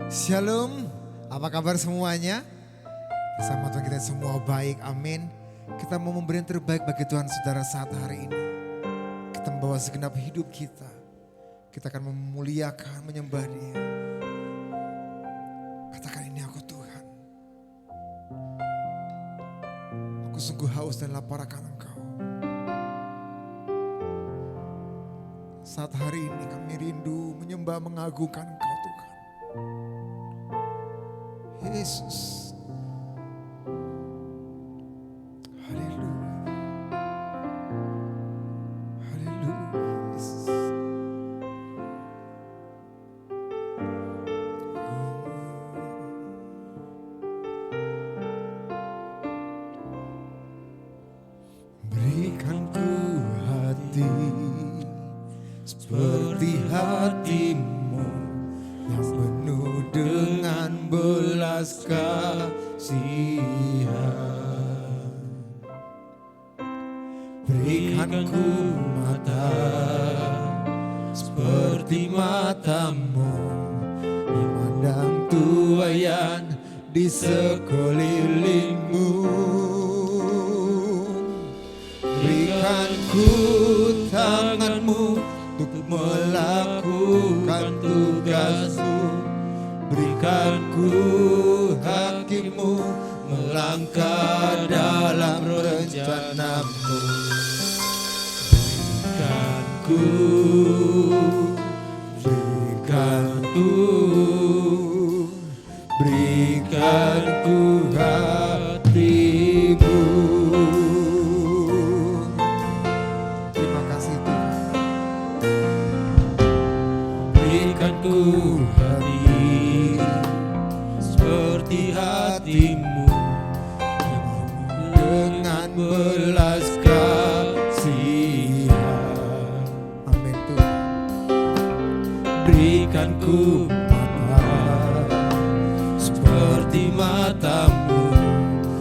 Shalom, apa kabar semuanya? Bersama Tuhan kita semua baik, amin. Kita mau memberi yang terbaik bagi Tuhan saudara saat hari ini. Kita membawa segenap hidup kita. Kita akan memuliakan, menyembah Dia. Katakan, ini aku Tuhan. Aku sungguh haus dan lapar akan Engkau. Saat hari ini kami rindu menyembah, mengagungkan Engkau Tuhan. Yesus. Haleluya. Haleluya Yesus. Berikan ku hati seperti hatimu yang penuh dengan belas kasihan. Berikan ku mata seperti matamu yang memandang tuaian di sekelilingmu. Berikan ku tanganmu untuk melakukan tugasmu. Berikan ku kakimu melangkah dalam rencanamu. Berikan ku hatimu. Terima kasih Tuhan. Berikan ku hati seperti hatimu yang dengan belas kasihan. Amin Tuhan. Berikan ku mata seperti matamu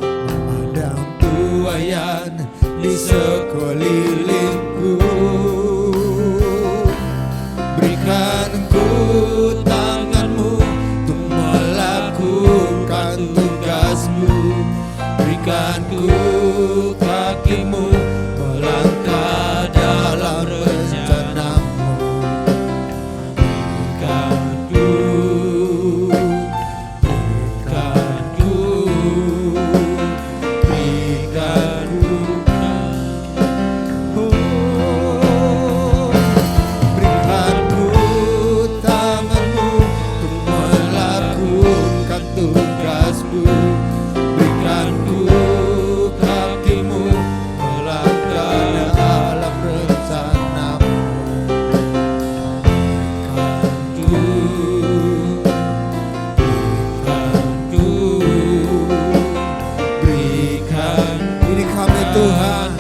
memandang tuaian di sekelilingku. Berikan ku tanganmu untuk melakukan tugasmu. Berikan ku kakimu melangkah dalam rencanamu. Berikan ku hatimu.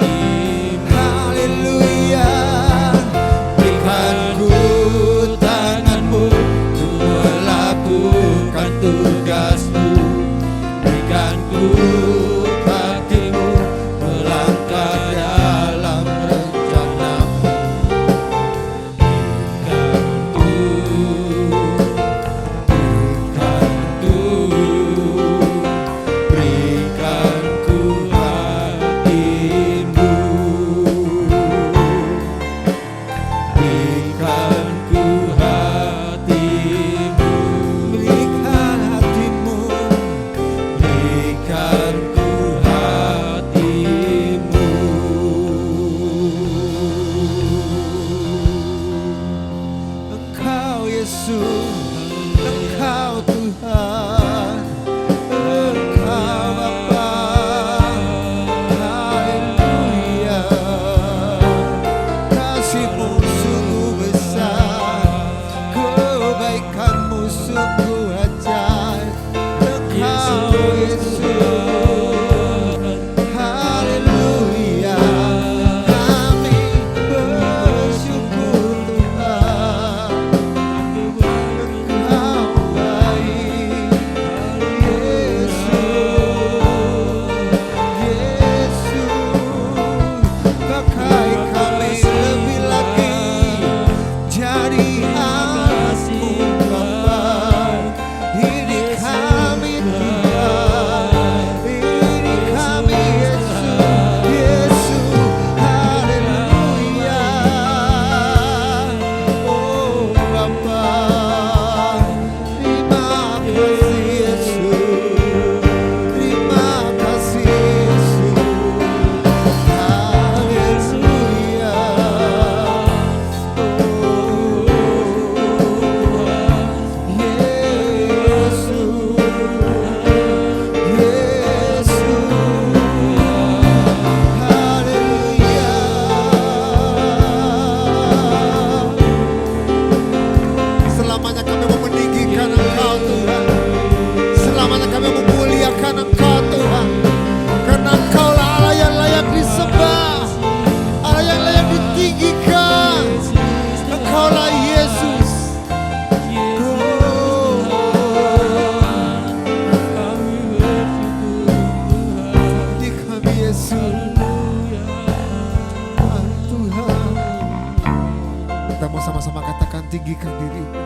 tinggikan dirimu.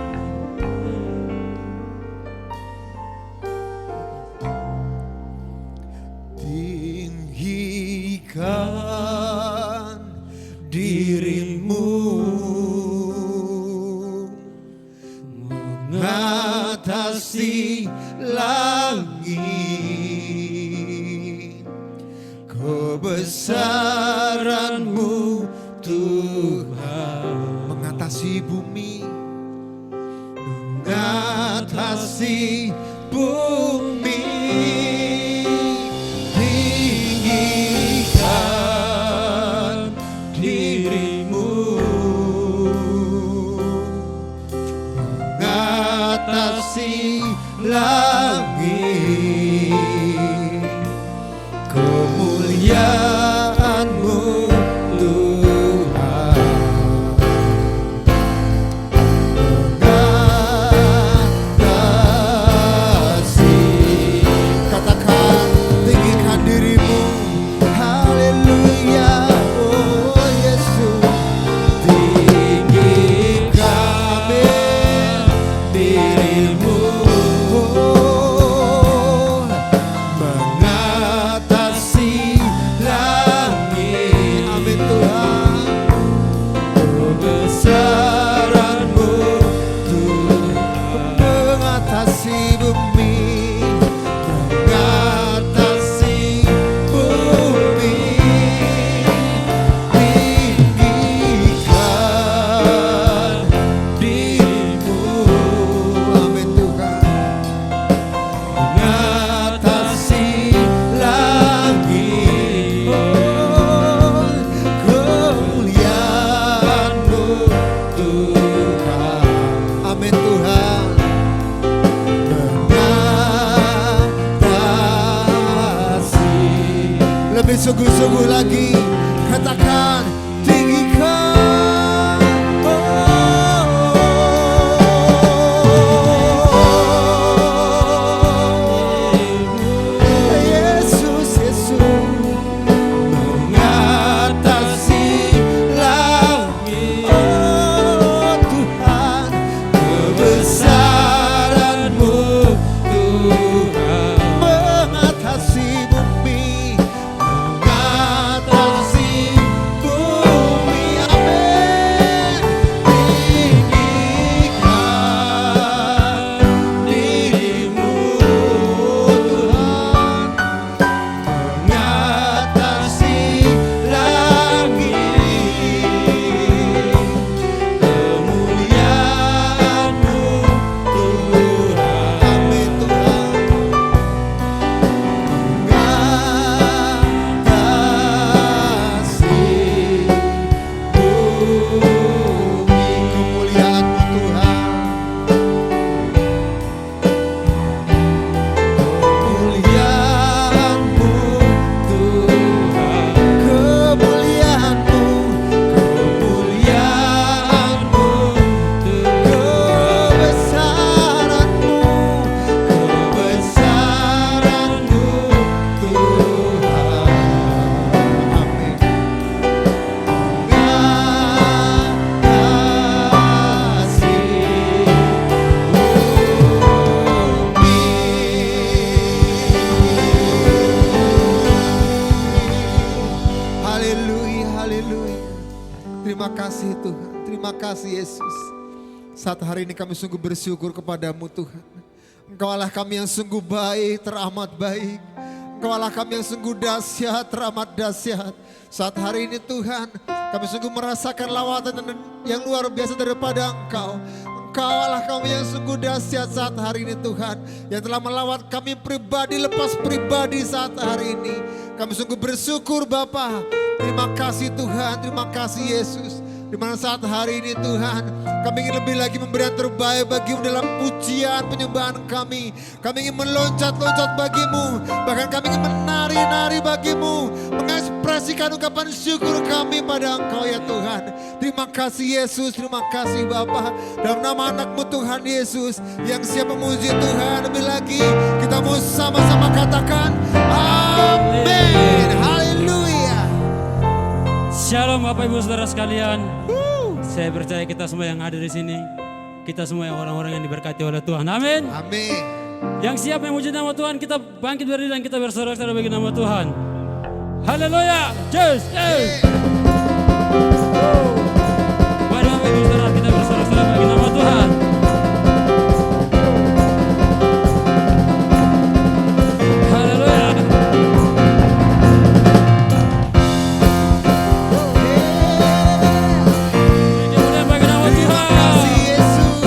Tinggikan dirimu mengatasi langit, kebesaranmu Tuhan mengatasi bumi, mengatasi bumi. Tinggikan dirimu mengatasi langit, kemuliaan-Mu Tuhan mengatasi. Katakan, tinggikan dirimu. Haleluya, oh Yesus. Tinggikan dirimu mengatasi langit. Amin Tuhan. Kebesaran-Mu Tuhan mengatasi bumi, mengatasi bumi. Tinggikan dirimu. Amin Tuhan. Mengatasi langit, oh, kemuliaan-Mu Tuhan. Amin Tuhan. Mengatasi. Lebih sungguh-sungguh lagi, katakan, tinggikan. Yesus, Yesus mengatasi langit, oh Tuhan, kebesaran-Mu Tuhan mengatasi bumi, mengatasi bumi. Amin. Tinggikan dirimu Tuhan mengatasi langit, kemuliaan-Mu Tuhan. Amin Tuhan. Mengatasi bumi, kemuliaan-Mu Tuhan. Kemuliaan-Mu Tuhan, kemuliaan-Mu, kemuliaan-Mu, kebesaran-Mu, kebesaran-Mu Tuhan. Amin. Mengatasi bumi. Haleluya, haleluya. Terima kasih Tuhan, terima kasih Yesus. Saat hari ini kami sungguh bersyukur kepadamu Tuhan. Engkau Allah kami yang sungguh baik, teramat baik. Engkau Allah kami yang sungguh dahsyat, teramat dahsyat. Saat hari ini Tuhan, kami sungguh merasakan lawatan yang luar biasa daripada Engkau. Engkau Allah kami yang sungguh dahsyat saat hari ini Tuhan, yang telah melawat kami pribadi lepas pribadi saat hari ini. Kami sungguh bersyukur Bapa. Terima kasih Tuhan, terima kasih Yesus. Di mana saat hari ini Tuhan, kami ingin lebih lagi memberi yang terbaik bagi-Mu dalam pujian penyembahan kami. Kami ingin meloncat-loncat bagi-Mu, bahkan kami ingin menari-nari bagi-Mu, mengekspresikan ungkapan syukur kami pada Engkau ya Tuhan. Terima kasih Yesus, terima kasih Bapa. Dalam nama anak-Mu Tuhan Yesus, yang siap memuji Tuhan, lebih lagi kita mau sama-sama katakan amin. Haleluya. Shalom Bapak Ibu Saudara sekalian. Saya percaya kita semua yang ada di sini kita semua yang orang-orang yang diberkati oleh Tuhan. Amin. Amin. Yang siap memuji nama Tuhan, kita bangkit berdiri dan kita bersorak-sorai bagi nama Tuhan. Haleluya. Yes, yes. Mari Bapak Ibu Saudara, kita bersorak-sorai bagi nama Tuhan. Haleluya. Kemuliaan bagi nama Tuhan. Kasih Yesus.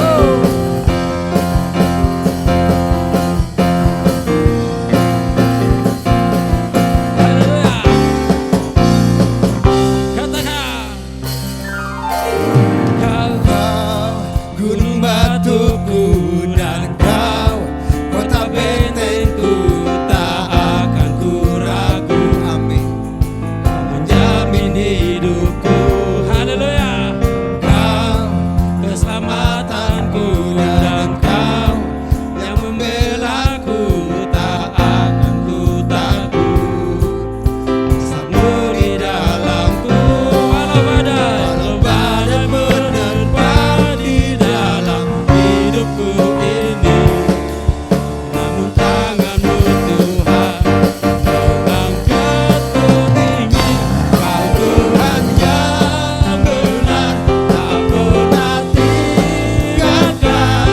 Haleluya. Katakan. Kau gunung batuku dan kau kota bentengku, tak akan ku ragu. Amin. Menjamin hidupku. Haleluya. Kau Keselamatanku dan kau yang membelaku, tak akan ku takut. Bersamamu di dalamku, walau badai menerpa di dalam hidupku ini. Namun tanganmu Tuhan mengangkatku tinggi. Kau Tuhan yang benar, tak pernah tinggalkan.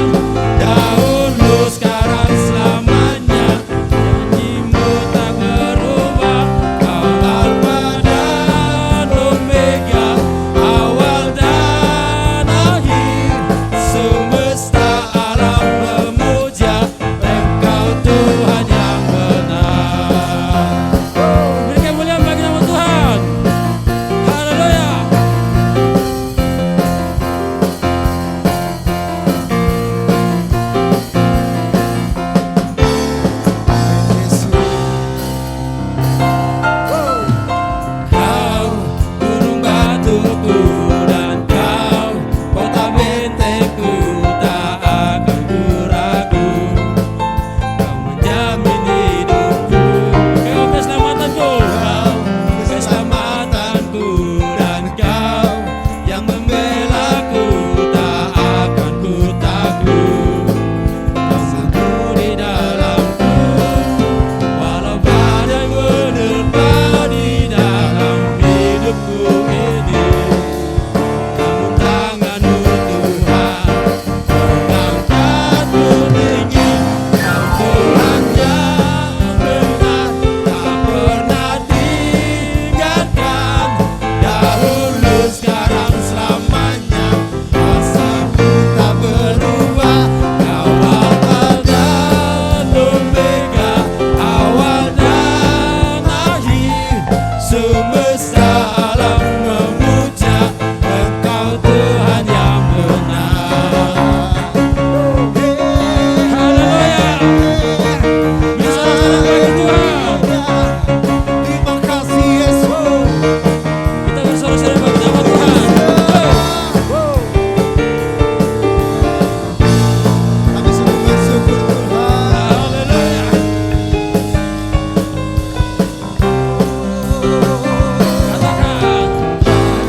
Dahulu, sekarang, selamanya, janjimu tak berubah. Kau Alfa dan Omega, awal dan akhir. Semesta alam memuja Engkau Tuhan yang benar. Beri kemuliaan bagi nama Tuhan. Haleluya. Yesus. Kau gunung batuku dan kau kota bentengku, tak akan ku ragu. Kau menjamin hidupku, kau keselamatanku, kau keselamatanku, dan kau yang membelaku, tak akan ku takut. Bersamamu di dalamku, walau badai menerpa di dalam hidupku ini. Namun tanganmu Tuhan mengangkatku tinggi. Kau Tuhan yang benar, tak pernah tinggalkan. Dahulu, sekarang, selamanya, kuasa-Mu tak berubah. Kau Alfa dan Omega, awal dan akhir. Semesta alam memuja Engkau Tuhan yang benar. Haleluya. Bisa bagi Tuhan. Terima kasih Yesus. Kita bersorak-sorai bagi nama Tuhan. Kami sungguh bersyukur Tuhan. Haleluya. Katakan,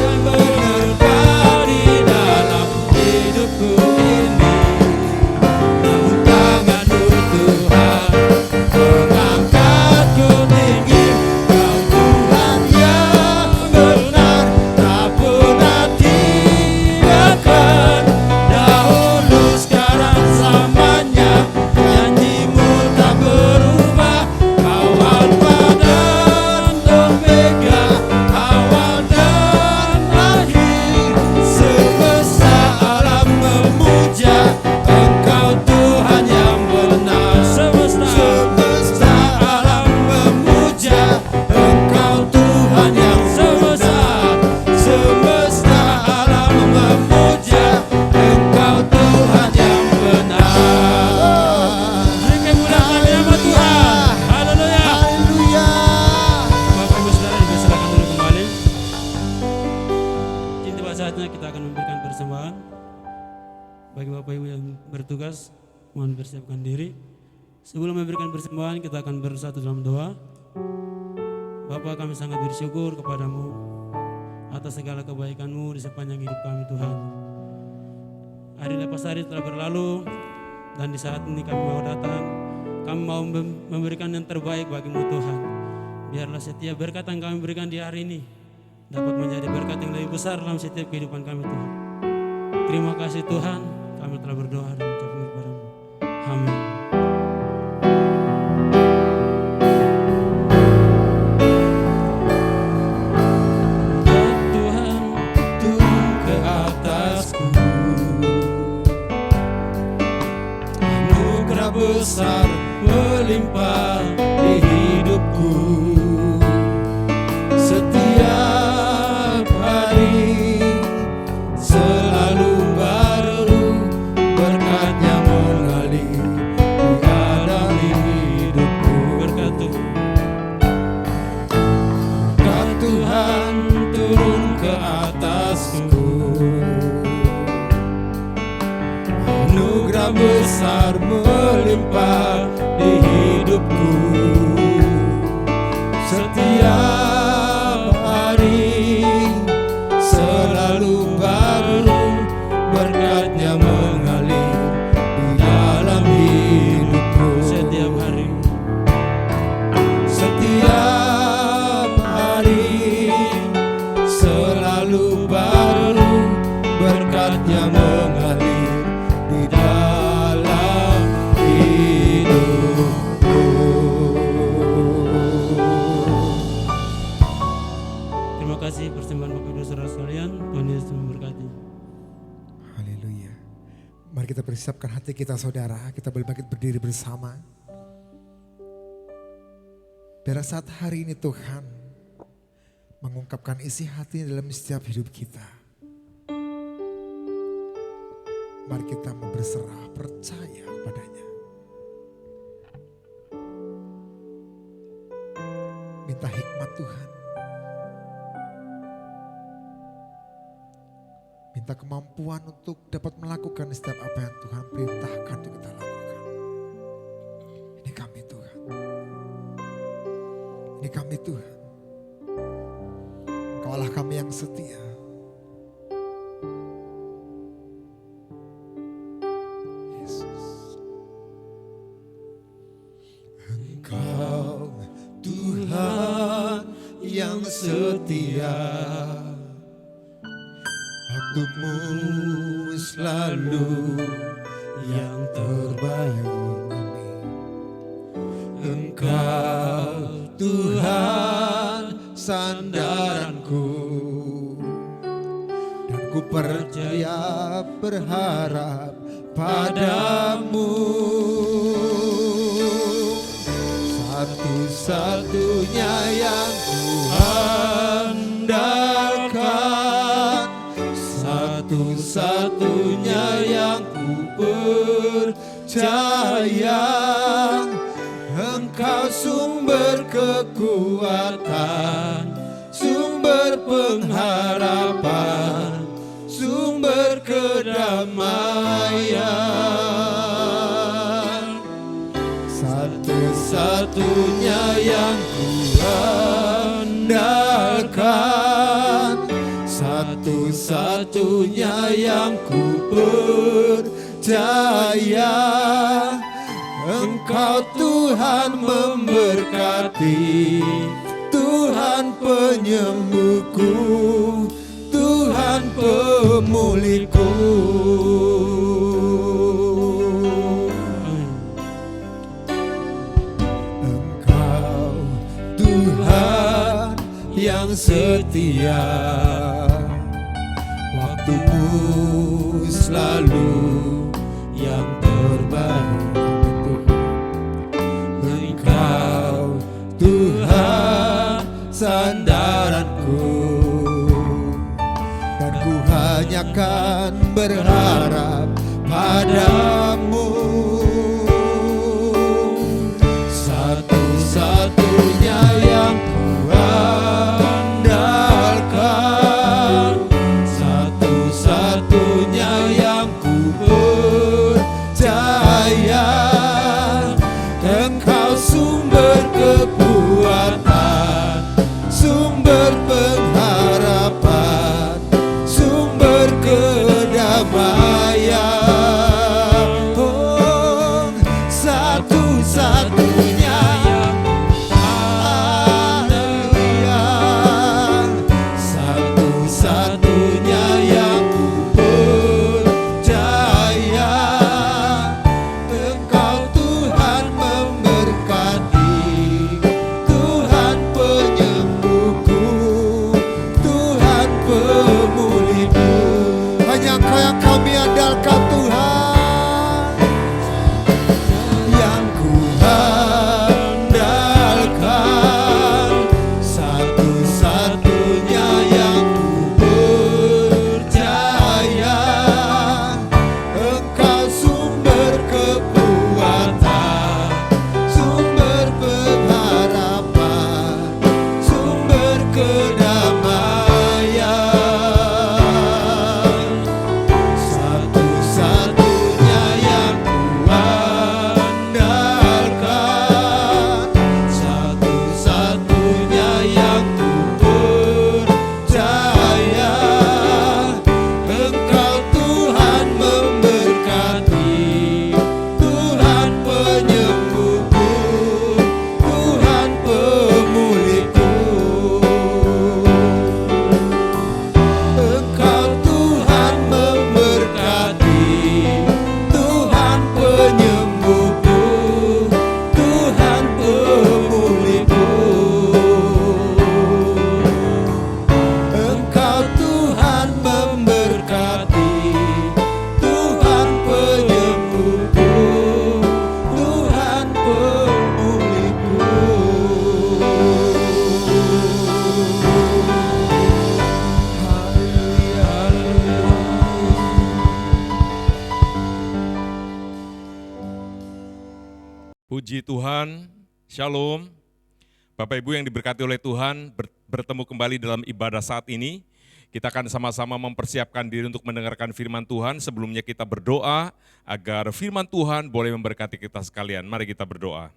yang menerpa di dalam hidupku ini. Namun tanganmu Tuhan mengangkatku tinggi. Kau Tuhan yang benar, tak pernah tinggalkan. Dahulu, sekarang, selamanya, janjimu tak berubah. Kau Alfa dan Omega, awal dan akhir. Semesta alam memuja Engkau Tuhan yang benar. Semesta alam memuja Engkau Tuhan yang benar. Semesta alam memuja Engkau Tuhan yang benar. Beri kemuliaan bagi nama Tuhan. Haleluya. Haleluya. Bapak Ibu Saudara, dipersilakan dulu kembali. Kini tiba saatnya kita akan memberikan persembahan. Bagi Bapak Ibu yang bertugas, mohon persiapkan diri. Sebelum memberikan persembahan, kita akan bersatu dalam doa. Bapa, kami sangat bersyukur kepadamu atas segala kebaikan-Mu di sepanjang hidup kami Tuhan. Hari lepas hari telah berlalu dan di saat ini kami mau datang. Kami mau memberikan yang terbaik bagimu Tuhan. Biarlah setiap berkat yang kami berikan di hari ini dapat menjadi berkat yang lebih besar dalam setiap kehidupan kami Tuhan. Terima kasih Tuhan, kami telah berdoa dan mengucap syukur padamu. Amin. Tuhan turun ke atasku, anugerah besar melimpah di hidupku. Setiap hari selalu baru berkatnya mengalir di dalam hidupku. Berkat Tuhan turun ke atasku, anugerah besar melimpah di hidupku. Setiap hari selalu baru berkatnya mengalir di dalam hidupku. Setiap hari selalu baru berkatnya mengalir di dalam hidupku. Terima kasih persembahan Bapak Ibu Saudara sekalian. Tuhan Yesus memberkati. Haleluya. Mari kita persiapkan hati kita saudara. Kita boleh bangkit berdiri bersama. Biar saat hari ini Tuhan mengungkapkan isi hati dalam setiap hidup kita. Mari kita mau berserah, percaya kepadanya. Minta hikmat Tuhan. Minta kemampuan untuk dapat melakukan setiap apa yang Tuhan perintahkan untuk kita lakukan. Ini kami Tuhan. Ini kami Tuhan. Engkaulah kami yang setia. Yesus. Engkau Tuhan yang setia. Waktumu selalu yang terbaik. Amin. Engkau Tuhan sandaranku, dan ku percaya berharap padamu. Satu-satunya yang ku andalkan, satu-satunya yang ku percaya. Engkau sumber kekuatan, sumber pengharapan, sumber kedamaian. Satu-satunya yang ku andalkan, satu-satunya yang ku percaya. Engkau Tuhan memberkati, Tuhan penyembuhku, Tuhan pemulihku. Engkau Tuhan yang setia, waktumu selalu yang terbaik. Engkau Tuhan sandaranku, dan ku hanya kan berharap padamu. Satu-satunya yang ku andalkan, satu-satunya yang ku percaya. Engkau sumber kekuatan, sumber pengharapan, sumber kedamaian. Puji Tuhan, Shalom. Bapak Ibu yang diberkati oleh Tuhan, bertemu kembali dalam ibadah saat ini. Kita akan sama-sama mempersiapkan diri untuk mendengarkan firman Tuhan. Sebelumnya kita berdoa agar firman Tuhan boleh memberkati kita sekalian. Mari kita berdoa.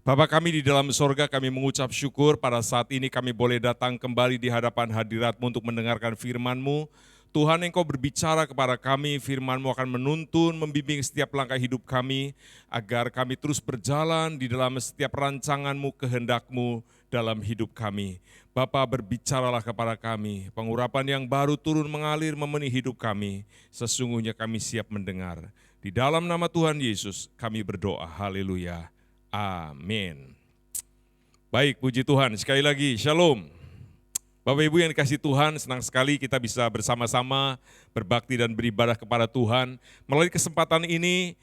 Bapa kami di dalam sorga, kami mengucap syukur pada saat ini kami boleh datang kembali di hadapan hadirat-Mu untuk mendengarkan firman-Mu. Tuhan, Engkau berbicara kepada kami, firman-Mu akan menuntun, membimbing setiap langkah hidup kami, agar kami terus berjalan di dalam setiap rancangan-Mu, kehendak-Mu dalam hidup kami. Bapa, berbicaralah kepada kami, pengurapan yang baru turun mengalir memenuhi hidup kami, sesungguhnya kami siap mendengar. Di dalam nama Tuhan Yesus kami berdoa, haleluya, amin. Baik, puji Tuhan, sekali lagi, shalom. Bapak Ibu yang dikasih Tuhan, senang sekali kita bisa bersama-sama berbakti dan beribadah kepada Tuhan. Melalui kesempatan ini,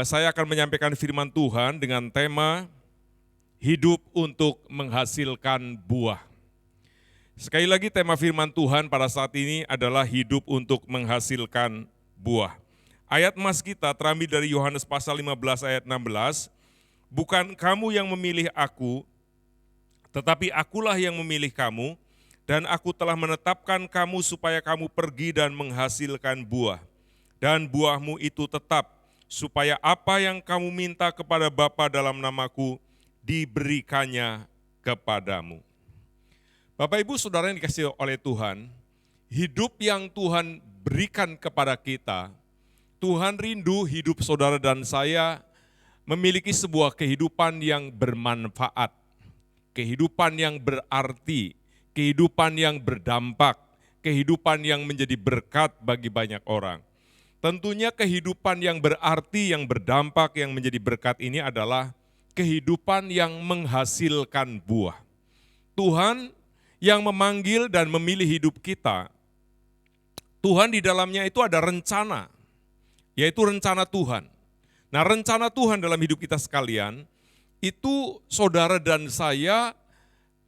saya akan menyampaikan firman Tuhan dengan tema hidup untuk menghasilkan buah. Sekali lagi tema firman Tuhan pada saat ini adalah hidup untuk menghasilkan buah. Ayat mas kita terambil dari Yohanes pasal 15 ayat 16. Bukan kamu yang memilih aku, tetapi akulah yang memilih kamu, dan aku telah menetapkan kamu supaya kamu pergi dan menghasilkan buah. Dan buahmu itu tetap, supaya apa yang kamu minta kepada Bapa dalam namaku, diberikannya kepadamu. Bapak Ibu Saudara yang dikasihi oleh Tuhan, hidup yang Tuhan berikan kepada kita, Tuhan rindu hidup saudara dan saya memiliki sebuah kehidupan yang bermanfaat, kehidupan yang berarti, kehidupan yang berdampak, kehidupan yang menjadi berkat bagi banyak orang. Tentunya kehidupan yang berarti, yang berdampak, yang menjadi berkat ini adalah kehidupan yang menghasilkan buah. Tuhan yang memanggil dan memilih hidup kita, Tuhan di dalamnya itu ada rencana, yaitu rencana Tuhan. Nah, rencana Tuhan dalam hidup kita sekalian, itu saudara dan saya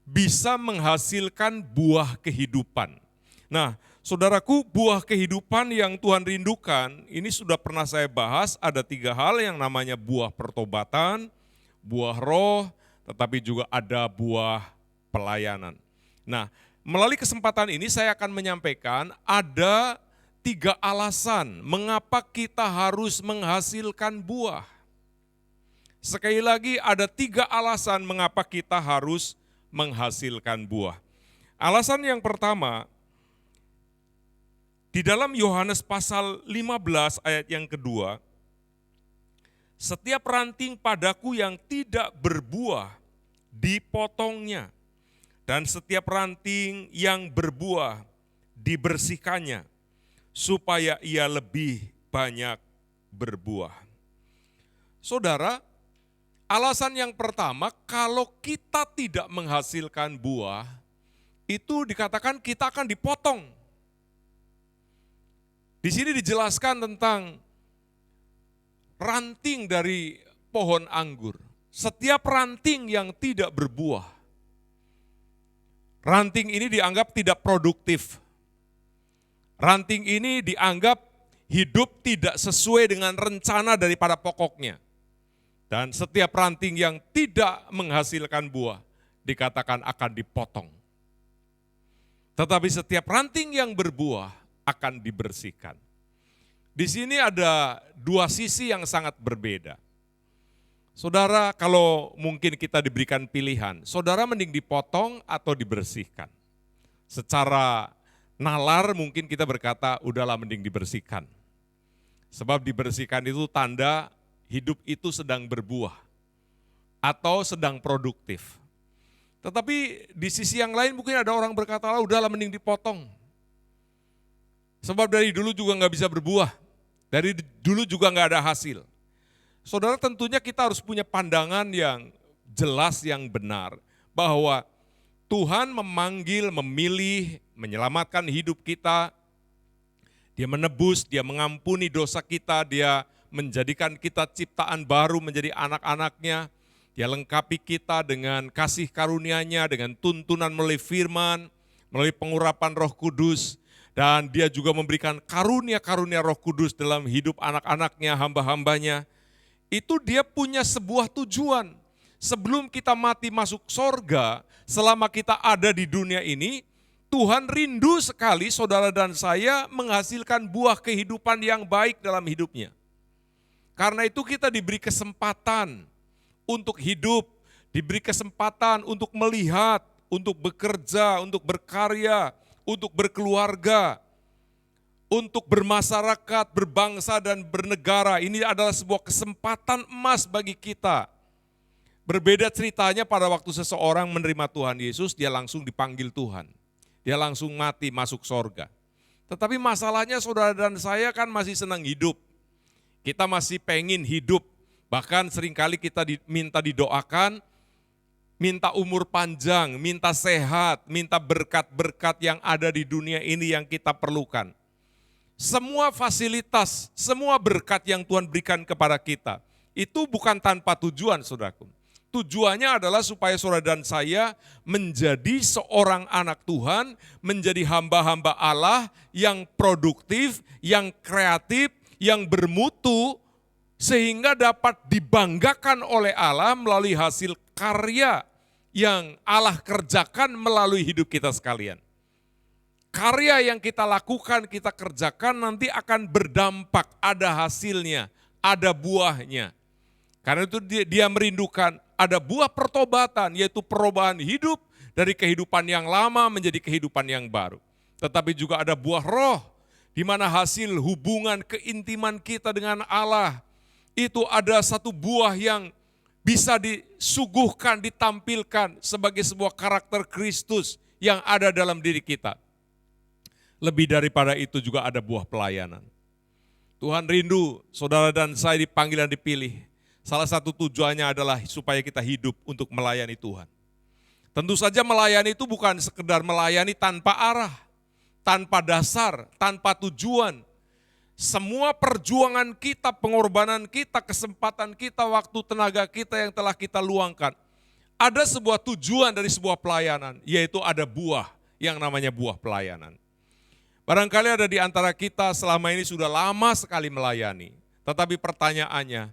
bisa menghasilkan buah kehidupan. Nah, saudaraku, buah kehidupan yang Tuhan rindukan, ini sudah pernah saya bahas, ada 3 hal yang namanya buah pertobatan, buah roh, tetapi juga ada buah pelayanan. Nah, melalui kesempatan ini saya akan menyampaikan ada 3 alasan mengapa kita harus menghasilkan buah. Sekali lagi ada 3 alasan mengapa kita harus menghasilkan buah. Alasan yang pertama, di dalam Yohanes pasal 15 ayat yang kedua, setiap ranting padaku yang tidak berbuah dipotongnya, dan setiap ranting yang berbuah dibersihkannya, supaya ia lebih banyak berbuah. Saudara, alasan yang pertama, kalau kita tidak menghasilkan buah, itu dikatakan kita akan dipotong. Di sini dijelaskan tentang ranting dari pohon anggur. Setiap ranting yang tidak berbuah, ranting ini dianggap tidak produktif. Ranting ini dianggap hidup tidak sesuai dengan rencana daripada pokoknya. Dan setiap ranting yang tidak menghasilkan buah dikatakan akan dipotong. Tetapi setiap ranting yang berbuah akan dibersihkan. Di sini ada 2 sisi yang sangat berbeda. Saudara, kalau mungkin kita diberikan pilihan, saudara mending dipotong atau dibersihkan. Secara nalar mungkin kita berkata, udahlah mending dibersihkan. Sebab dibersihkan itu tanda hidup itu sedang berbuah atau sedang produktif. Tetapi di sisi yang lain mungkin ada orang berkata, udahlah mending dipotong. Sebab dari dulu juga nggak bisa berbuah, dari dulu juga nggak ada hasil. Saudara, tentunya kita harus punya pandangan yang jelas, yang benar, bahwa Tuhan memanggil, memilih, menyelamatkan hidup kita. Dia menebus, Dia mengampuni dosa kita, Dia menjadikan kita ciptaan baru menjadi anak-anaknya. Dia lengkapi kita dengan kasih karunia-Nya, dengan tuntunan melalui firman, melalui pengurapan Roh Kudus. Dan Dia juga memberikan karunia-karunia Roh Kudus dalam hidup anak-anaknya, hamba-hambanya. itu dia punya sebuah tujuan. Sebelum kita mati masuk sorga, selama kita ada di dunia ini, Tuhan rindu sekali saudara dan saya menghasilkan buah kehidupan yang baik dalam hidupnya. Karena itu kita diberi kesempatan untuk hidup, diberi kesempatan untuk melihat, untuk bekerja, untuk berkarya, untuk berkeluarga, untuk bermasyarakat, berbangsa dan bernegara. Ini adalah sebuah kesempatan emas bagi kita. Berbeda ceritanya pada waktu seseorang menerima Tuhan Yesus, dia langsung dipanggil Tuhan. Dia langsung mati masuk sorga. Tetapi masalahnya saudara dan saya kan masih senang hidup. Kita masih pengen hidup. Bahkan seringkali kita minta didoakan, minta umur panjang, minta sehat, minta berkat-berkat yang ada di dunia ini yang kita perlukan. Semua fasilitas, semua berkat yang Tuhan berikan kepada kita, itu bukan tanpa tujuan, saudaraku. Tujuannya adalah supaya saudara dan saya menjadi seorang anak Tuhan, menjadi hamba-hamba Allah yang produktif, yang kreatif, yang bermutu, sehingga dapat dibanggakan oleh Allah melalui hasil karya yang Allah kerjakan melalui hidup kita sekalian. Karya yang kita lakukan, kita kerjakan nanti akan berdampak, ada hasilnya, ada buahnya. Karena itu dia merindukan ada buah pertobatan, yaitu perubahan hidup dari kehidupan yang lama menjadi kehidupan yang baru. Tetapi juga ada buah roh, di mana hasil hubungan keintiman kita dengan Allah, itu ada satu buah yang bisa disuguhkan, ditampilkan sebagai sebuah karakter Kristus yang ada dalam diri kita. Lebih daripada itu juga ada buah pelayanan. Tuhan rindu saudara dan saya dipanggil dan dipilih. Salah satu tujuannya adalah supaya kita hidup untuk melayani Tuhan. Tentu saja melayani itu bukan sekedar melayani tanpa arah, tanpa dasar, tanpa tujuan. Semua perjuangan kita, pengorbanan kita, kesempatan kita, waktu, tenaga kita yang telah kita luangkan. Ada sebuah tujuan dari sebuah pelayanan, yaitu ada buah yang namanya buah pelayanan. Barangkali ada di antara kita selama ini sudah lama sekali melayani. Tetapi pertanyaannya,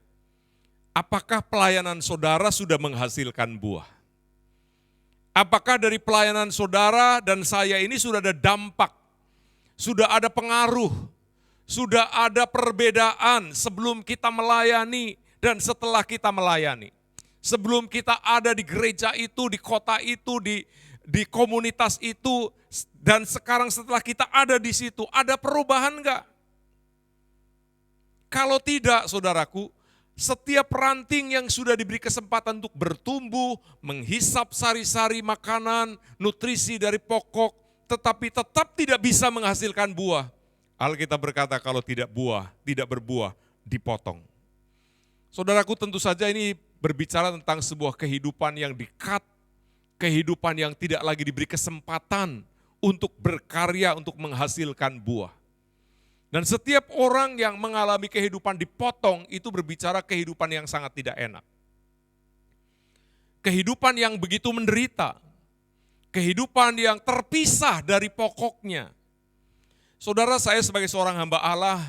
apakah pelayanan saudara sudah menghasilkan buah? Apakah dari pelayanan saudara dan saya ini sudah ada dampak, sudah ada pengaruh, sudah ada perbedaan sebelum kita melayani dan setelah kita melayani. Sebelum kita ada di gereja itu, di kota itu, di komunitas itu, dan sekarang setelah kita ada di situ, ada perubahan enggak? Kalau tidak, saudaraku, setiap ranting yang sudah diberi kesempatan untuk bertumbuh, menghisap sari-sari makanan, nutrisi dari pokok, tetapi tetap tidak bisa menghasilkan buah. Alkitab berkata kalau tidak berbuah, dipotong. Saudaraku, tentu saja ini berbicara tentang sebuah kehidupan yang di-cut, kehidupan yang tidak lagi diberi kesempatan untuk berkarya, untuk menghasilkan buah. Dan setiap orang yang mengalami kehidupan dipotong itu berbicara kehidupan yang sangat tidak enak. Kehidupan yang begitu menderita, kehidupan yang terpisah dari pokoknya. Saudara, saya sebagai seorang hamba Allah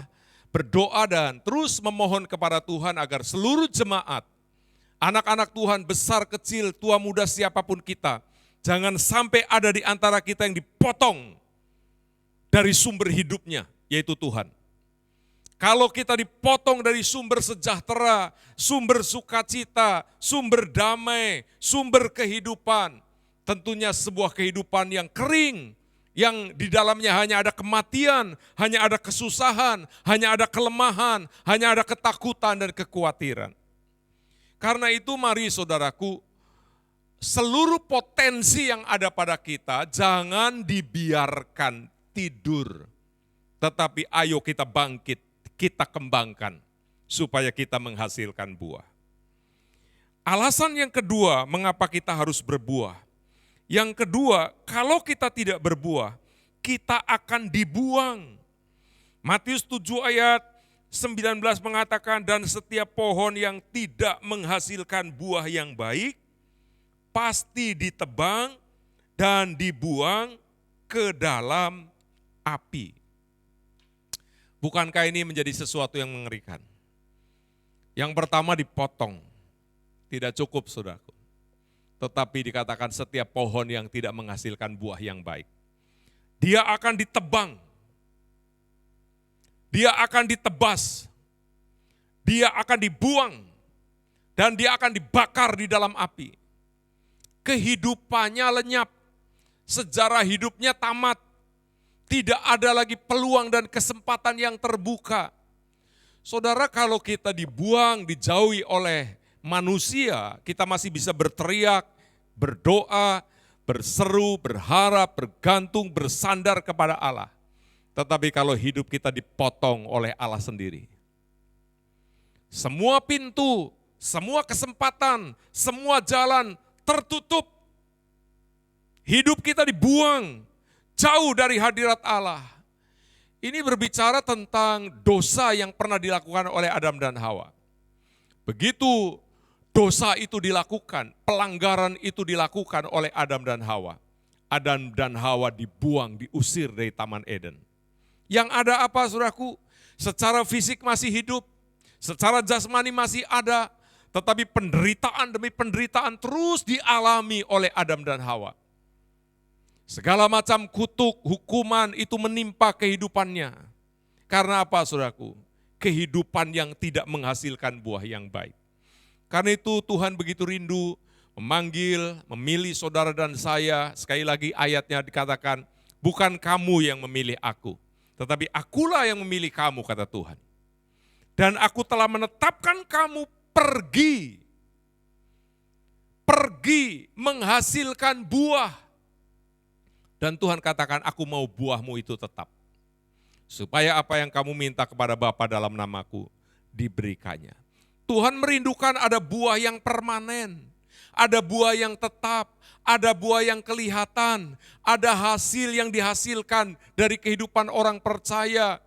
berdoa dan terus memohon kepada Tuhan agar seluruh jemaat, anak-anak Tuhan besar kecil, tua muda siapapun kita, jangan sampai ada di antara kita yang dipotong dari sumber hidupnya, yaitu Tuhan. Kalau kita dipotong dari sumber sejahtera, sumber sukacita, sumber damai, sumber kehidupan, tentunya sebuah kehidupan yang kering, yang di dalamnya hanya ada kematian, hanya ada kesusahan, hanya ada kelemahan, hanya ada ketakutan dan kekhawatiran. Karena itu mari saudaraku, seluruh potensi yang ada pada kita jangan dibiarkan tidur. Tetapi ayo kita bangkit, kita kembangkan supaya kita menghasilkan buah. Alasan yang kedua mengapa kita harus berbuah. Yang kedua, kalau kita tidak berbuah, kita akan dibuang. Matius 7 ayat 19 mengatakan, dan setiap pohon yang tidak menghasilkan buah yang baik, pasti ditebang dan dibuang ke dalam api. Bukankah ini menjadi sesuatu yang mengerikan? Yang pertama dipotong. Tidak cukup, saudaraku. Tetapi dikatakan setiap pohon yang tidak menghasilkan buah yang baik, dia akan ditebang. Dia akan ditebas. Dia akan dibuang. Dan dia akan dibakar di dalam api. Kehidupannya lenyap. Sejarah hidupnya tamat. Tidak ada lagi peluang dan kesempatan yang terbuka. Saudara, kalau kita dibuang, dijauhi oleh manusia, kita masih bisa berteriak, berdoa, berseru, berharap, bergantung, bersandar kepada Allah. Tetapi kalau hidup kita dipotong oleh Allah sendiri, semua pintu, semua kesempatan, semua jalan tertutup. Hidup kita dibuang jauh dari hadirat Allah. Ini berbicara tentang dosa yang pernah dilakukan oleh Adam dan Hawa. Begitu dosa itu dilakukan, pelanggaran itu dilakukan oleh Adam dan Hawa. Adam dan Hawa dibuang, diusir dari Taman Eden. Yang ada apa, saudaraku? Secara fisik masih hidup, secara jasmani masih ada, tetapi penderitaan demi penderitaan terus dialami oleh Adam dan Hawa. Segala macam kutuk, hukuman itu menimpa kehidupannya. Karena apa, saudaraku? Kehidupan yang tidak menghasilkan buah yang baik. Karena itu Tuhan begitu rindu memanggil, memilih saudara dan saya. Sekali lagi ayatnya dikatakan, bukan kamu yang memilih aku, tetapi akulah yang memilih kamu, kata Tuhan. Dan aku telah menetapkan kamu pergi menghasilkan buah. Dan Tuhan katakan, aku mau buahmu itu tetap. Supaya apa yang kamu minta kepada Bapa dalam namaku, diberikannya. Tuhan merindukan ada buah yang permanen, ada buah yang tetap, ada buah yang kelihatan, ada hasil yang dihasilkan dari kehidupan orang percaya.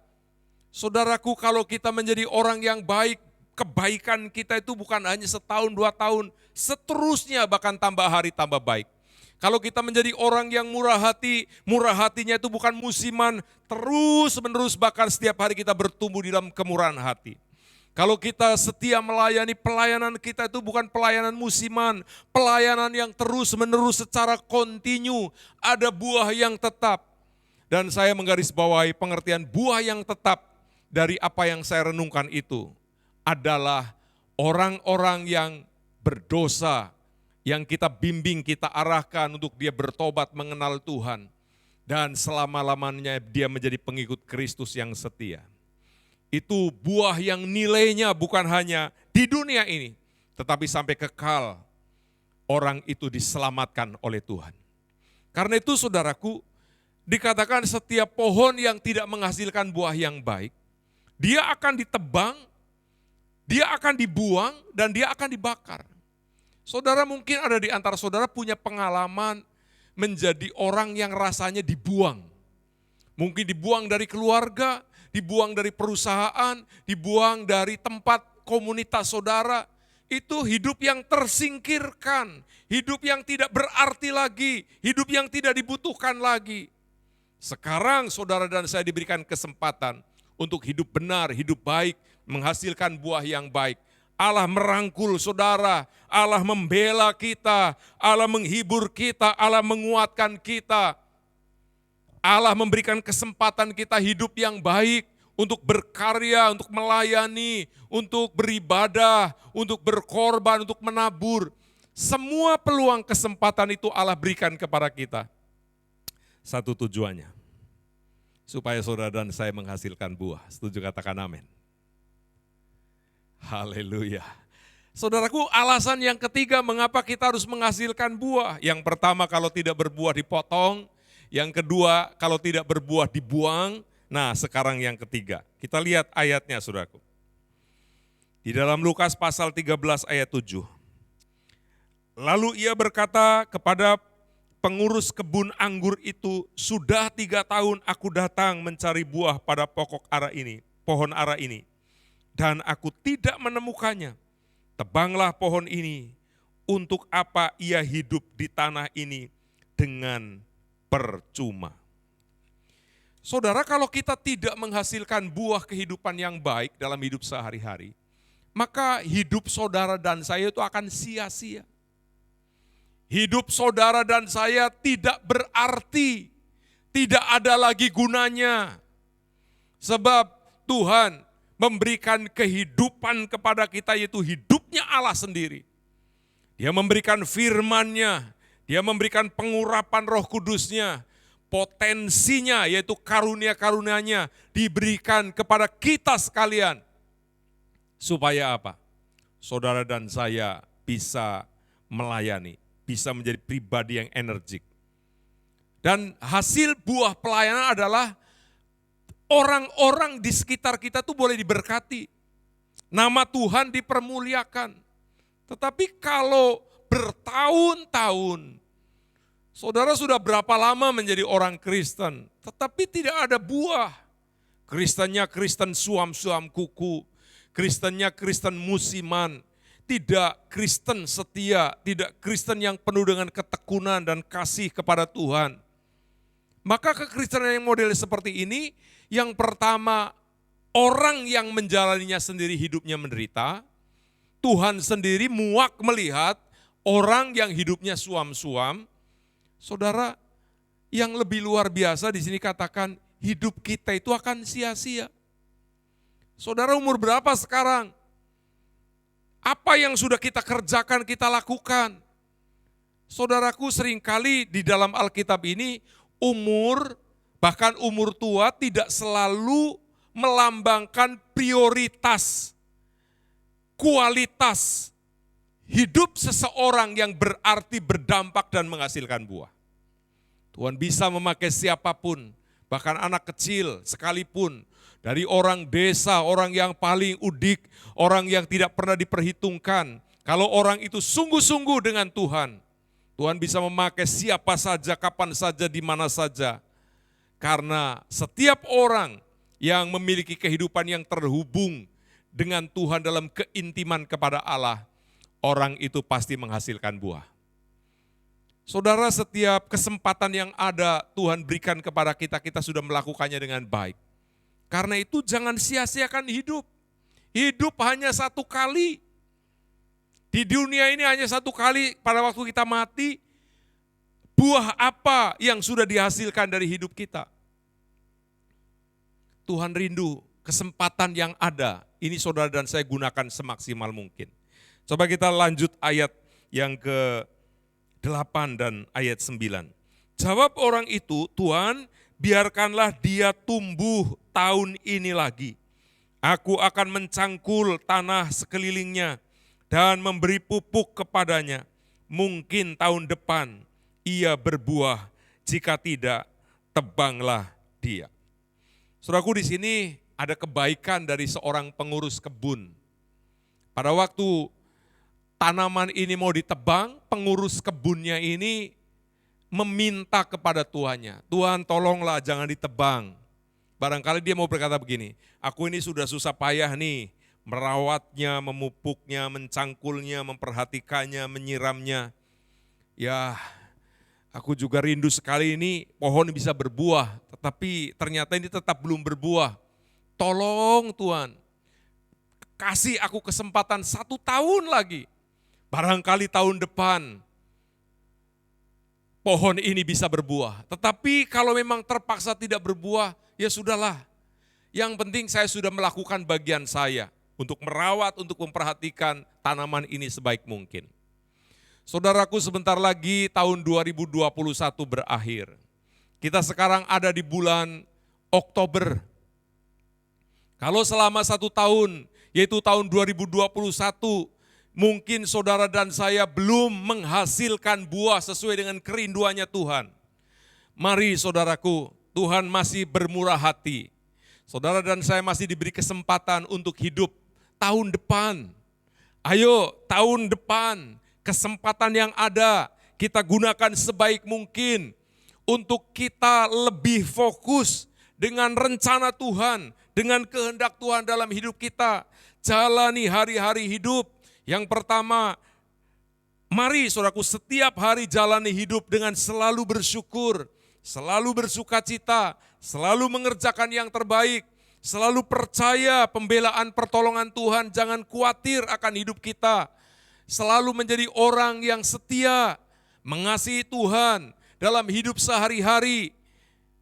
Saudaraku, kalau kita menjadi orang yang baik, kebaikan kita itu bukan hanya setahun, 2 tahun, seterusnya bahkan tambah hari tambah baik. Kalau kita menjadi orang yang murah hati, murah hatinya itu bukan musiman, terus menerus bahkan setiap hari kita bertumbuh di dalam kemurahan hati. Kalau kita setia melayani, pelayanan kita itu bukan pelayanan musiman, pelayanan yang terus menerus secara kontinu, ada buah yang tetap. Dan saya menggarisbawahi pengertian buah yang tetap dari apa yang saya renungkan itu adalah orang-orang yang berdosa, yang kita bimbing, kita arahkan untuk dia bertobat mengenal Tuhan. Dan selama-lamanya dia menjadi pengikut Kristus yang setia. Itu buah yang nilainya bukan hanya di dunia ini, tetapi sampai kekal orang itu diselamatkan oleh Tuhan. Karena itu saudaraku, dikatakan setiap pohon yang tidak menghasilkan buah yang baik, dia akan ditebang, dia akan dibuang, dan dia akan dibakar. Saudara mungkin ada di antara saudara punya pengalaman menjadi orang yang rasanya dibuang. Mungkin dibuang dari keluarga, dibuang dari perusahaan, dibuang dari tempat komunitas saudara. Itu hidup yang tersingkirkan, hidup yang tidak berarti lagi, hidup yang tidak dibutuhkan lagi. Sekarang saudara dan saya diberikan kesempatan untuk hidup benar, hidup baik, menghasilkan buah yang baik. Allah merangkul saudara, Allah membela kita, Allah menghibur kita, Allah menguatkan kita. Allah memberikan kesempatan kita hidup yang baik untuk berkarya, untuk melayani, untuk beribadah, untuk berkorban, untuk menabur. Semua peluang kesempatan itu Allah berikan kepada kita. Satu tujuannya, supaya saudara dan saya menghasilkan buah. Setuju, katakan amin. Haleluya. Saudaraku, alasan yang ketiga mengapa kita harus menghasilkan buah. Yang pertama, kalau tidak berbuah dipotong. Yang kedua, kalau tidak berbuah dibuang. Nah, sekarang yang ketiga. Kita lihat ayatnya, saudaraku. Di dalam Lukas pasal 13 ayat 7. Lalu ia berkata kepada pengurus kebun anggur itu, sudah 3 tahun aku datang mencari buah pada pokok ara ini, pohon ara ini. Dan aku tidak menemukannya. Tebanglah pohon ini. Untuk apa ia hidup di tanah ini dengan percuma. Saudara, kalau kita tidak menghasilkan buah kehidupan yang baik dalam hidup sehari-hari, maka hidup saudara dan saya itu akan sia-sia. Hidup saudara dan saya tidak berarti, tidak ada lagi gunanya. Sebab Tuhan memberikan kehidupan kepada kita, yaitu hidupnya Allah sendiri. Dia memberikan firman-Nya, Dia memberikan pengurapan Roh Kudus-Nya, potensinya yaitu karunia-karunia-Nya diberikan kepada kita sekalian. Supaya apa? Saudara dan saya bisa melayani, bisa menjadi pribadi yang energik. Dan hasil buah pelayanan adalah orang-orang di sekitar kita tuh boleh diberkati. Nama Tuhan dipermuliakan. Tetapi kalau bertahun-tahun, saudara sudah berapa lama menjadi orang Kristen, tetapi tidak ada buah. Kristennya Kristen suam-suam kuku, Kristennya Kristen musiman, tidak Kristen setia, tidak Kristen yang penuh dengan ketekunan dan kasih kepada Tuhan. Maka kekristenan yang model seperti ini, yang pertama orang yang menjalaninya sendiri hidupnya menderita, Tuhan sendiri muak melihat orang yang hidupnya suam-suam. Saudara, yang lebih luar biasa di sini katakan hidup kita itu akan sia-sia. Saudara umur berapa sekarang? Apa yang sudah kita kerjakan, kita lakukan? Saudaraku, seringkali di dalam Alkitab ini umur, bahkan umur tua tidak selalu melambangkan prioritas, kualitas hidup seseorang yang berarti berdampak dan menghasilkan buah. Tuhan bisa memakai siapapun, bahkan anak kecil sekalipun, dari orang desa, orang yang paling udik, orang yang tidak pernah diperhitungkan. Kalau orang itu sungguh-sungguh dengan Tuhan, Tuhan bisa memakai siapa saja, kapan saja, di mana saja. Karena setiap orang yang memiliki kehidupan yang terhubung dengan Tuhan dalam keintiman kepada Allah, orang itu pasti menghasilkan buah. Saudara, setiap kesempatan yang ada Tuhan berikan kepada kita, kita sudah melakukannya dengan baik. Karena itu jangan sia-siakan hidup. Hidup hanya satu kali. Di dunia ini hanya satu kali pada waktu kita mati. Buah apa yang sudah dihasilkan dari hidup kita? Tuhan rindu kesempatan yang ada. Ini saudara dan saya gunakan semaksimal mungkin. Coba kita lanjut ayat yang ke-8 dan ayat 9. Jawab orang itu, Tuhan, biarkanlah dia tumbuh tahun ini lagi. Aku akan mencangkul tanah sekelilingnya dan memberi pupuk kepadanya. Mungkin tahun depan ia berbuah, jika tidak, tebanglah dia. Saudaraku, di sini ada kebaikan dari seorang pengurus kebun. Pada waktu tanaman ini mau ditebang, pengurus kebunnya ini meminta kepada tuannya, Tuhan tolonglah jangan ditebang. Barangkali dia mau berkata begini, aku ini sudah susah payah nih, merawatnya, memupuknya, mencangkulnya, memperhatikannya, menyiramnya. Ya, aku juga rindu sekali ini pohon bisa berbuah, tetapi ternyata ini tetap belum berbuah. Tolong Tuhan, kasih aku kesempatan 1 tahun lagi. Barangkali tahun depan pohon ini bisa berbuah. Tetapi kalau memang terpaksa tidak berbuah, ya sudahlah. Yang penting saya sudah melakukan bagian saya untuk merawat, untuk memperhatikan tanaman ini sebaik mungkin. Saudaraku, sebentar lagi tahun 2021 berakhir. Kita sekarang ada di bulan Oktober. Kalau selama 1 tahun, yaitu tahun 2021, mungkin saudara dan saya belum menghasilkan buah sesuai dengan kerinduannya Tuhan. Mari saudaraku, Tuhan masih bermurah hati. Saudara dan saya masih diberi kesempatan untuk hidup tahun depan. Ayo tahun depan, kesempatan yang ada kita gunakan sebaik mungkin untuk kita lebih fokus dengan rencana Tuhan, dengan kehendak Tuhan dalam hidup kita. Jalani hari-hari hidup. Yang pertama, mari saudaraku setiap hari jalani hidup dengan selalu bersyukur, selalu bersukacita, selalu mengerjakan yang terbaik. Selalu percaya pembelaan pertolongan Tuhan, jangan khawatir akan hidup kita. Selalu menjadi orang yang setia, mengasihi Tuhan dalam hidup sehari-hari.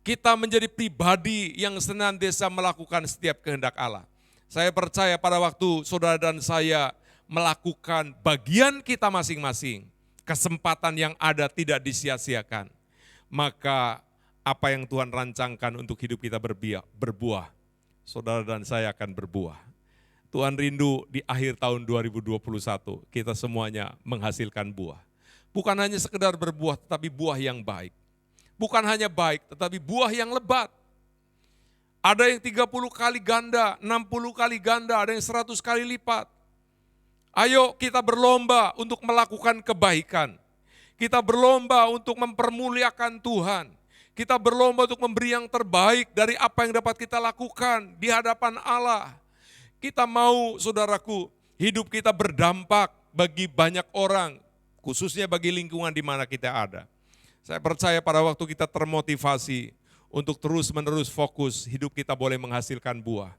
Kita menjadi pribadi yang senantiasa melakukan setiap kehendak Allah. Saya percaya pada waktu saudara dan saya melakukan bagian kita masing-masing, kesempatan yang ada tidak disia-siakan. Maka apa yang Tuhan rancangkan untuk hidup kita berbuah. Saudara dan saya akan berbuah. Tuhan rindu di akhir tahun 2021 kita semuanya menghasilkan buah. Bukan hanya sekedar berbuah tetapi buah yang baik. Bukan hanya baik tetapi buah yang lebat. Ada yang 30 kali ganda, 60 kali ganda, ada yang 100 kali lipat. Ayo kita berlomba untuk melakukan kebaikan. Kita berlomba untuk mempermuliakan Tuhan. Kita berlomba untuk memberi yang terbaik dari apa yang dapat kita lakukan di hadapan Allah. Kita mau, saudaraku, hidup kita berdampak bagi banyak orang, khususnya bagi lingkungan di mana kita ada. Saya percaya pada waktu kita termotivasi untuk terus-menerus fokus, hidup kita boleh menghasilkan buah.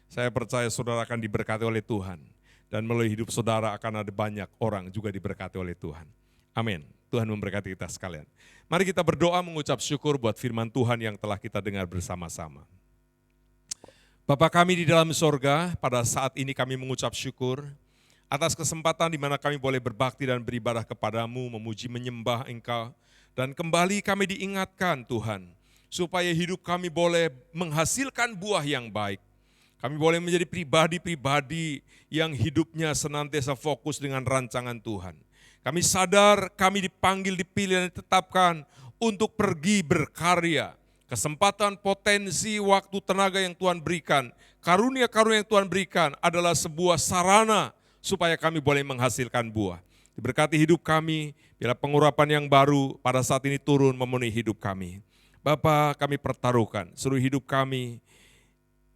Saya percaya saudara akan diberkati oleh Tuhan. Dan melalui hidup saudara akan ada banyak orang juga diberkati oleh Tuhan. Amin. Tuhan memberkati kita sekalian. Mari kita berdoa mengucap syukur buat firman Tuhan yang telah kita dengar bersama-sama. Bapa kami di dalam sorga, pada saat ini kami mengucap syukur atas kesempatan di mana kami boleh berbakti dan beribadah kepadamu, memuji menyembah Engkau. Dan kembali kami diingatkan Tuhan, supaya hidup kami boleh menghasilkan buah yang baik. Kami boleh menjadi pribadi-pribadi yang hidupnya senantiasa fokus dengan rancangan Tuhan. Kami sadar kami dipanggil, dipilih dan ditetapkan untuk pergi berkarya. Kesempatan, potensi, waktu, tenaga yang Tuhan berikan, karunia-karunia yang Tuhan berikan adalah sebuah sarana supaya kami boleh menghasilkan buah. Diberkati hidup kami, bila pengurapan yang baru pada saat ini turun memenuhi hidup kami. Bapa, kami pertaruhkan seluruh hidup kami,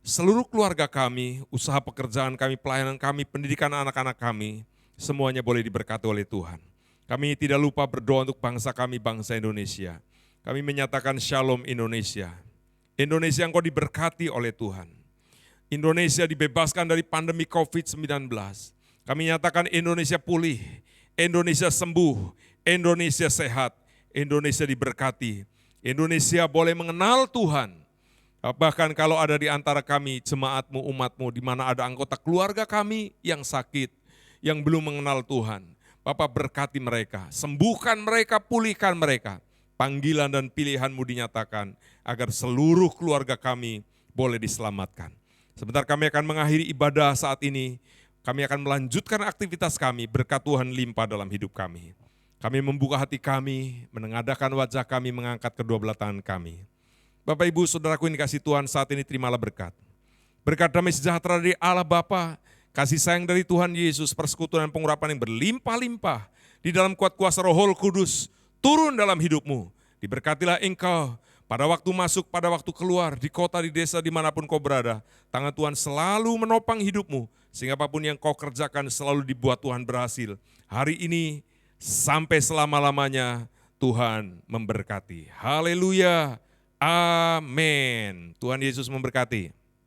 seluruh keluarga kami, usaha pekerjaan kami, pelayanan kami, pendidikan anak-anak kami, semuanya boleh diberkati oleh Tuhan. Kami tidak lupa berdoa untuk bangsa kami, bangsa Indonesia. Kami menyatakan shalom Indonesia. Indonesia engkau diberkati oleh Tuhan. Indonesia dibebaskan dari pandemi COVID-19. Kami nyatakan Indonesia pulih, Indonesia sembuh, Indonesia sehat, Indonesia diberkati. Indonesia boleh mengenal Tuhan. Bahkan kalau ada di antara kami, jemaatmu, umatmu, di mana ada anggota keluarga kami yang sakit, yang belum mengenal Tuhan. Bapak berkati mereka, sembuhkan mereka, pulihkan mereka. Panggilan dan pilihanmu dinyatakan agar seluruh keluarga kami boleh diselamatkan. Sebentar kami akan mengakhiri ibadah saat ini, kami akan melanjutkan aktivitas kami, berkat Tuhan limpah dalam hidup kami. Kami membuka hati kami, menengadahkan wajah kami, mengangkat kedua belah tangan kami. Bapak Ibu Saudaraku yang dikasih Tuhan, saat ini terimalah berkat. Berkat damai sejahtera dari Allah Bapa, kasih sayang dari Tuhan Yesus, persekutuan dan pengurapan yang berlimpah-limpah di dalam kuat kuasa Roh Kudus turun dalam hidupmu. Diberkatilah engkau pada waktu masuk, pada waktu keluar, di kota, di desa, dimanapun kau berada. Tangan Tuhan selalu menopang hidupmu, sehingga apapun yang kau kerjakan selalu dibuat Tuhan berhasil. Hari ini sampai selama-lamanya Tuhan memberkati. Haleluya. Amin. Tuhan Yesus memberkati.